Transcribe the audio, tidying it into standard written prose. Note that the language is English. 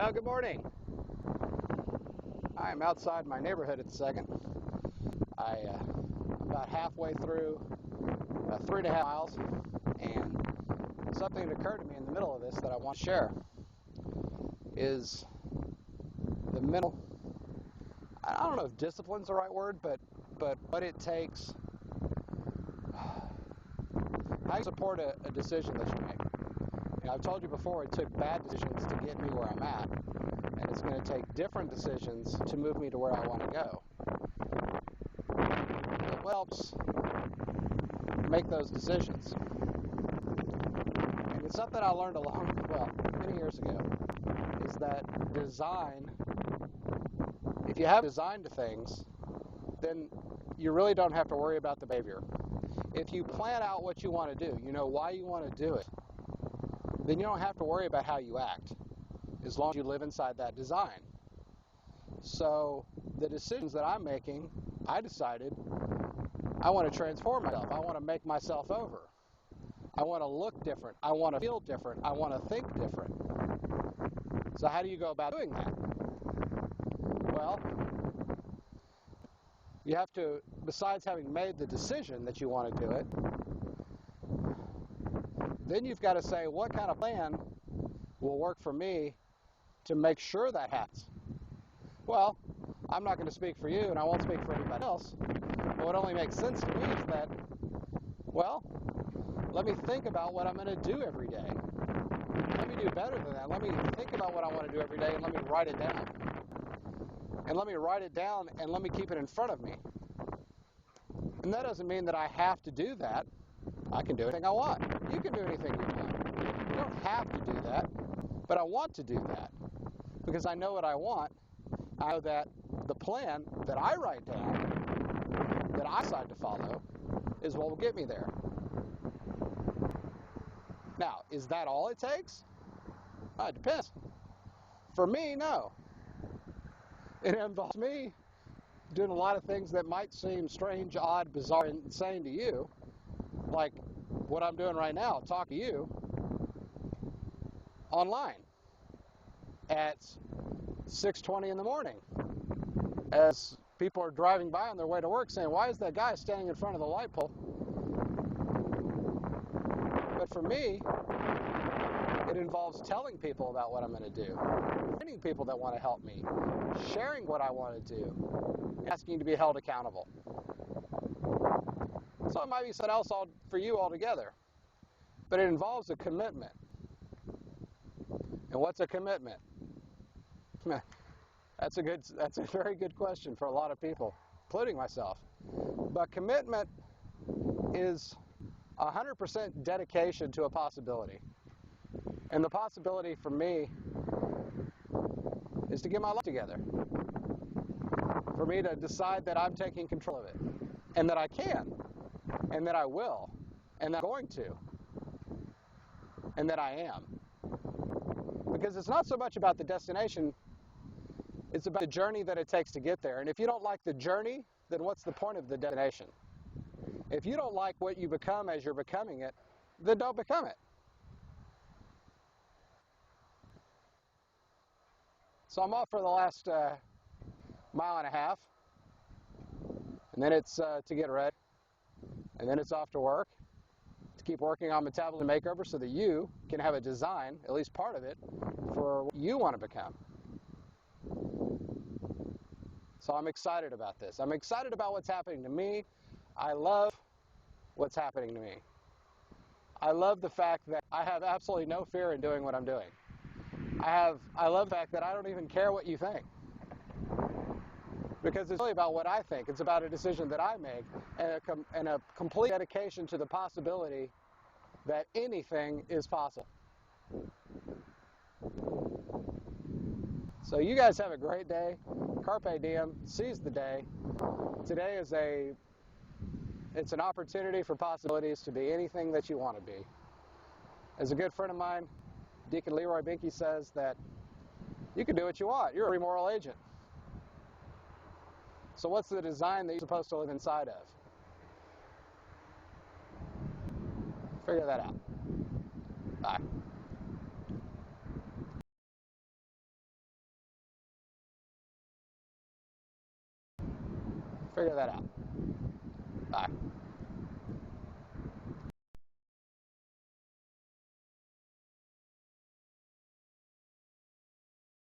Well, good morning. I'm outside my neighborhood at the second. I'm about halfway through 3.5 miles, and something that occurred to me in the middle of this that I want to share is the mental. I don't know if discipline's the right word, but what it takes. How you support a decision that you make. I've told you before, it took bad decisions to get me where I'm at, and it's going to take different decisions to move me to where I want to go. It helps make those decisions. And it's something I learned many years ago, is that design, if you have design to things, then you really don't have to worry about the behavior. If you plan out what you want to do, you know why you want to do it, then you don't have to worry about how you act, as long as you live inside that design. So the decisions that I'm making, I decided I want to transform myself. I want to make myself over. I want to look different. I want to feel different. I want to think different. So how do you go about doing that? Well, you have to, besides having made the decision that you want to do it, then you've got to say, what kind of plan will work for me to make sure that happens? Well, I'm not going to speak for you, and I won't speak for anybody else. But what only makes sense to me is that, well, let me think about what I'm going to do every day. Let me do better than that. Let me think about what I want to do every day, and let me write it down. And let me write it down, and let me keep it in front of me. And that doesn't mean that I have to do that. I can do anything I want. You can do anything you want. You don't have to do that, but I want to do that because I know what I want. I know that the plan that I write down, that I decide to follow, is what will get me there. Now, is that all it takes? It depends. For me, no. It involves me doing a lot of things that might seem strange, odd, bizarre, and insane to you, like what I'm doing right now, talking to you online at 6:20 in the morning, as people are driving by on their way to work saying, why is that guy standing in front of the light pole? But for me, it involves telling people about what I'm going to do, finding people that want to help me, sharing what I want to do, asking to be held accountable. So it might be something else for you altogether, but it involves a commitment. And what's a commitment? That's a very good question for a lot of people, including myself. But commitment is 100% dedication to a possibility. And the possibility for me is to get my life together. For me to decide that I'm taking control of it, and that I can, and that I will, and that I'm going to, and that I am. Because it's not so much about the destination, it's about the journey that it takes to get there. And if you don't like the journey, then what's the point of the destination? If you don't like what you become as you're becoming it, then don't become it. So I'm off for the last mile and a half, and then it's to get ready, and then it's off to work, to keep working on metabolism makeover so that you can have a design, at least part of it, for what you want to become. So I'm excited about this. I'm excited about what's happening to me. I love what's happening to me. I love the fact that I have absolutely no fear in doing what I'm doing. I love the fact that I don't even care what you think. Because it's really about what I think. It's about a decision that I make, and a complete dedication to the possibility that anything is possible. So you guys have a great day. Carpe diem, seize the day. Today is it's an opportunity for possibilities to be anything that you want to be. As a good friend of mine, Deacon Leroy Binky, says that you can do what you want. You're a free moral agent. So what's the design that you're supposed to live inside of? Figure that out. Bye. Figure that out. Bye.